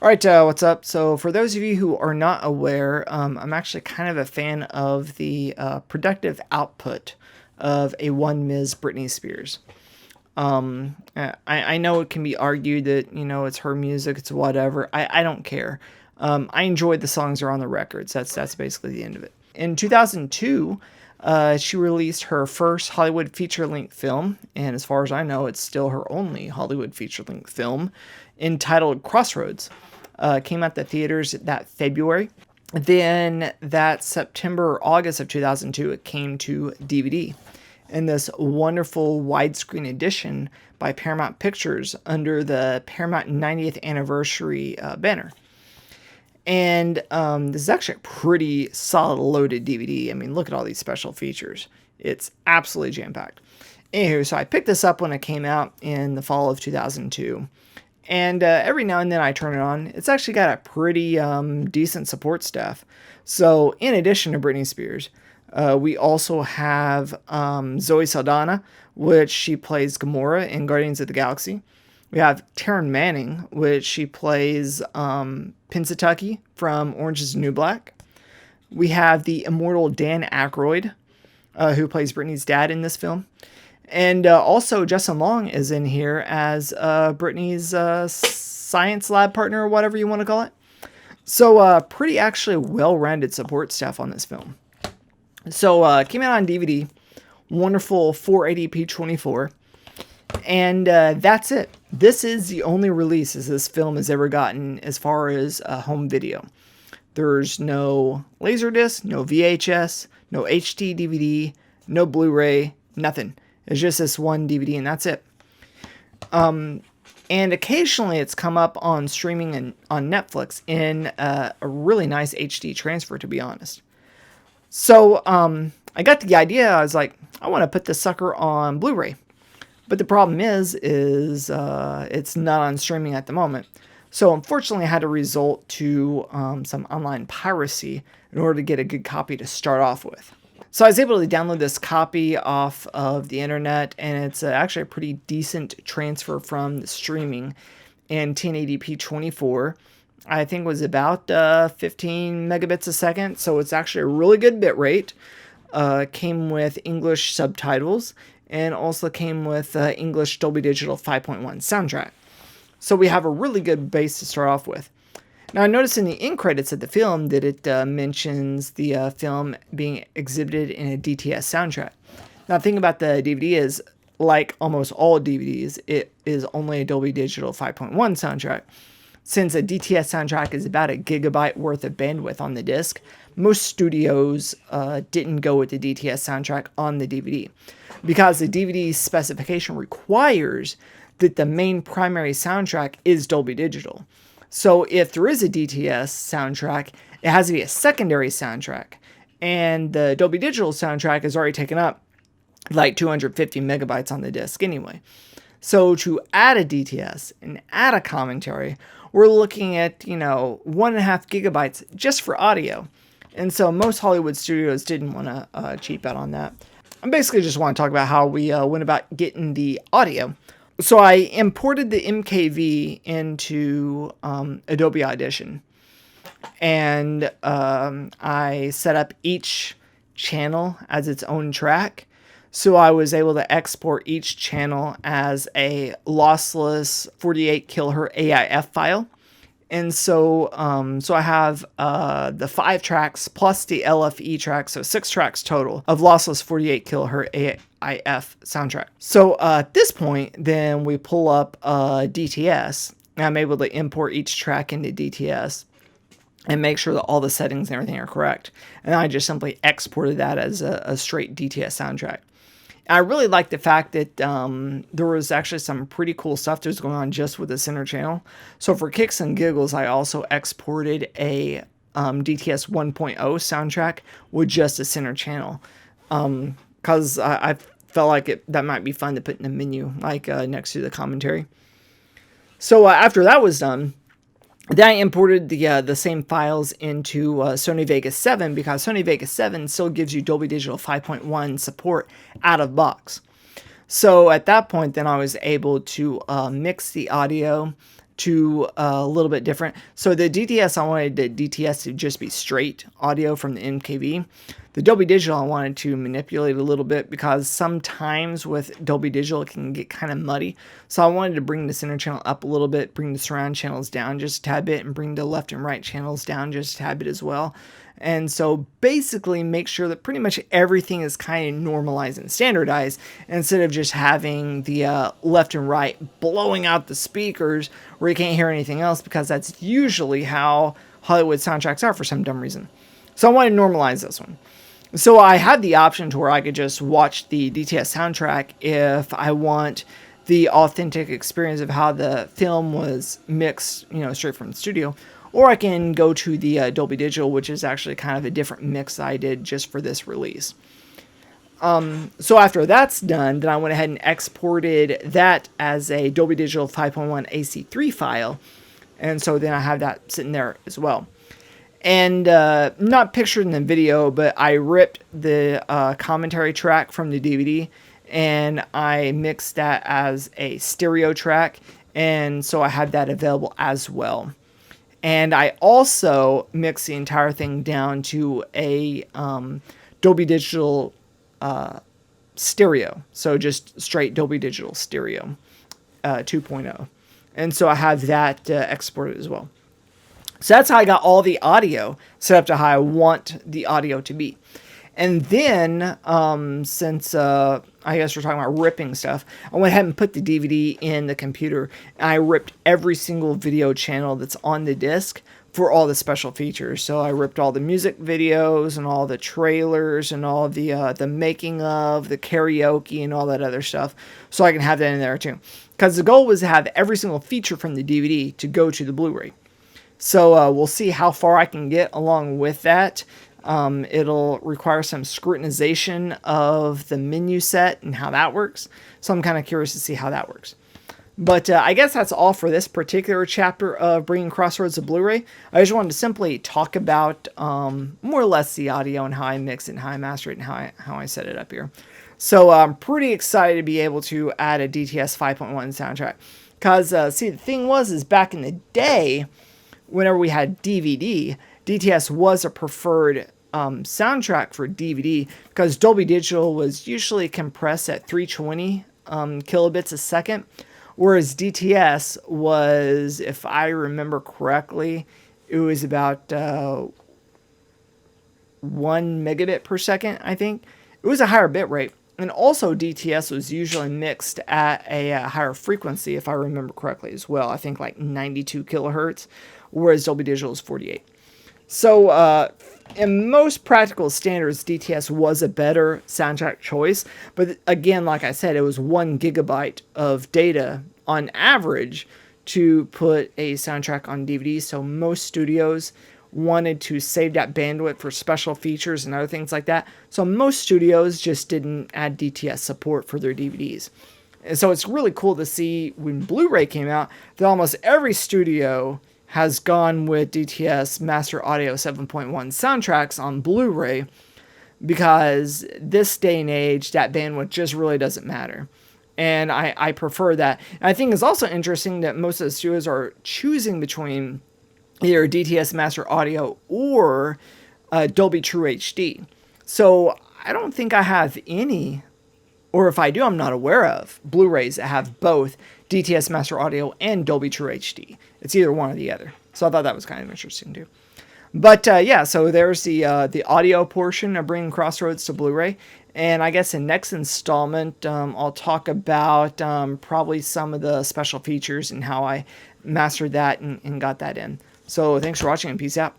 Alright, what's up? So for those of you who are not aware, I'm actually kind of a fan of the productive output of a one Ms. Britney Spears. I know it can be argued that, it's her music, it's whatever. I don't care. I enjoyed the songs that are on the records. That's basically the end of it. In 2002, she released her first Hollywood feature-length film, and as far as I know, it's still her only Hollywood feature-length film, entitled Crossroads. Came out the theaters that February. Then that September or August of 2002, it came to DVD in this wonderful widescreen edition by Paramount Pictures under the Paramount 90th anniversary banner. And this is actually a pretty solid loaded DVD. I mean, look at all these special features. It's absolutely jam-packed. Anywho, so I picked this up when it came out in the fall of 2002. And every now and then I turn it on. It's actually got a pretty decent support staff. So in addition to Britney Spears, we also have Zoe Saldana, which she plays Gamora in Guardians of the Galaxy. We have Taryn Manning, which she plays Pennsatucky from Orange is the New Black. We have the immortal Dan Aykroyd, who plays Britney's dad in this film. And also Justin Long is in here as Britney's science lab partner, or whatever you want to call it. So pretty actually well-rounded support staff on this film. So came out on DVD, wonderful 480p 24. And that's it. This is the only release as this film has ever gotten as far as home video. There's no Laserdisc, no VHS, no HD DVD, no Blu-ray, nothing. It's just this one DVD and that's it. And occasionally it's come up on streaming and on Netflix in a really nice HD transfer, to be honest. So I got the idea. I was like, I want to put this sucker on Blu-ray. But the problem is it's not on streaming at the moment. So unfortunately, I had to resort to some online piracy in order to get a good copy to start off with. So I was able to download this copy off of the internet, and it's actually a pretty decent transfer from the streaming in 1080p 24. I think it was about 15 megabits a second, so it's actually a really good bit rate. Came with English subtitles, and also came with English Dolby Digital 5.1 soundtrack. So we have a really good base to start off with. Now I noticed in the end credits of the film that it mentions the film being exhibited in a DTS soundtrack. Now the thing about the DVD is, like almost all DVDs, it is only a Dolby Digital 5.1 soundtrack. Since a DTS soundtrack is about a gigabyte worth of bandwidth on the disc, most studios didn't go with the DTS soundtrack on the DVD because the DVD specification requires that the main primary soundtrack is Dolby Digital. So if there is a DTS soundtrack, it has to be a secondary soundtrack. And the Dolby Digital soundtrack is already taken up like 250 megabytes on the disc anyway. So to add a DTS and add a commentary, we're looking at, 1.5 gigabytes just for audio. And so most Hollywood studios didn't want to cheap out on that. I basically just want to talk about how we went about getting the audio. So I imported the MKV into Adobe Audition, and I set up each channel as its own track. So I was able to export each channel as a lossless 48 kilohertz AIF file. And so I have the 5 tracks plus the LFE track, so 6 tracks total of lossless 48 kilohertz AIF soundtrack. So at this point, then we pull up DTS, and I'm able to import each track into DTS and make sure that all the settings and everything are correct. And I just simply exported that as a straight DTS soundtrack. I really like the fact that there was actually some pretty cool stuff that was going on just with the center channel. So for kicks and giggles, I also exported a DTS 1.0 soundtrack with just a center channel. Because I felt like that might be fun to put in the menu, like next to the commentary. So after that was done, then I imported the same files into Sony Vegas 7 because Sony Vegas 7 still gives you Dolby Digital 5.1 support out of box. So at that point, then I was able to mix the audio to a little bit different. So the DTS, I wanted the DTS to just be straight audio from the MKV. The Dolby Digital I wanted to manipulate a little bit because sometimes with Dolby Digital it can get kind of muddy. So I wanted to bring the center channel up a little bit, bring the surround channels down just a tad bit, and bring the left and right channels down just a tad bit as well. And so basically make sure that pretty much everything is kind of normalized and standardized instead of just having the left and right blowing out the speakers where you can't hear anything else, because that's usually how Hollywood soundtracks are for some dumb reason. So I wanted to normalize this one. So I had the option to where I could just watch the DTS soundtrack if I want the authentic experience of how the film was mixed, straight from the studio. Or I can go to the Dolby Digital, which is actually kind of a different mix I did just for this release. So after that's done, then I went ahead and exported that as a Dolby Digital 5.1 AC3 file. And so then I have that sitting there as well. And not pictured in the video, but I ripped the commentary track from the DVD and I mixed that as a stereo track. And so I had that available as well. And I also mixed the entire thing down to a Dolby Digital stereo. So just straight Dolby Digital stereo 2.0. And so I have that exported as well. So that's how I got all the audio set up to how I want the audio to be. And then, since I guess we're talking about ripping stuff, I went ahead and put the DVD in the computer, and I ripped every single video channel that's on the disc for all the special features. So I ripped all the music videos and all the trailers and all the making of, the karaoke and all that other stuff, so I can have that in there too. Because the goal was to have every single feature from the DVD to go to the Blu-ray. So we'll see how far I can get along with that. It'll require some scrutinization of the menu set and how that works. So I'm kind of curious to see how that works. But I guess that's all for this particular chapter of bringing Crossroads to Blu-ray. I just wanted to simply talk about more or less the audio and how I mix it and how I master it and how I set it up here. So I'm pretty excited to be able to add a DTS 5.1 soundtrack. Because, see, the thing is back in the day, whenever we had DVD, DTS was a preferred soundtrack for DVD because Dolby Digital was usually compressed at 320 kilobits a second, whereas DTS was, if I remember correctly, it was about 1 megabit per second, I think. It was a higher bit rate. And also DTS was usually mixed at a higher frequency, if I remember correctly as well. I think like 92 kilohertz, whereas Dolby Digital is 48. So, in most practical standards, DTS was a better soundtrack choice. But again, like I said, it was 1 gigabyte of data on average to put a soundtrack on DVD. So most studios wanted to save that bandwidth for special features and other things like that. So most studios just didn't add DTS support for their DVDs. And so it's really cool to see when Blu-ray came out that almost every studio has gone with DTS Master Audio 7.1 soundtracks on Blu-ray, because this day and age, that bandwidth just really doesn't matter. And I prefer that. And I think it's also interesting that most of the studios are choosing between either DTS Master Audio or Dolby True HD. So I don't think I have any, or if I do, I'm not aware of, Blu-rays that have both DTS Master Audio and Dolby True HD. It's either one or the other. So I thought that was kind of interesting too. But yeah, so there's the audio portion of bringing Crossroads to Blu-ray. And I guess in next installment, I'll talk about probably some of the special features and how I mastered that and got that in. So thanks for watching and peace out.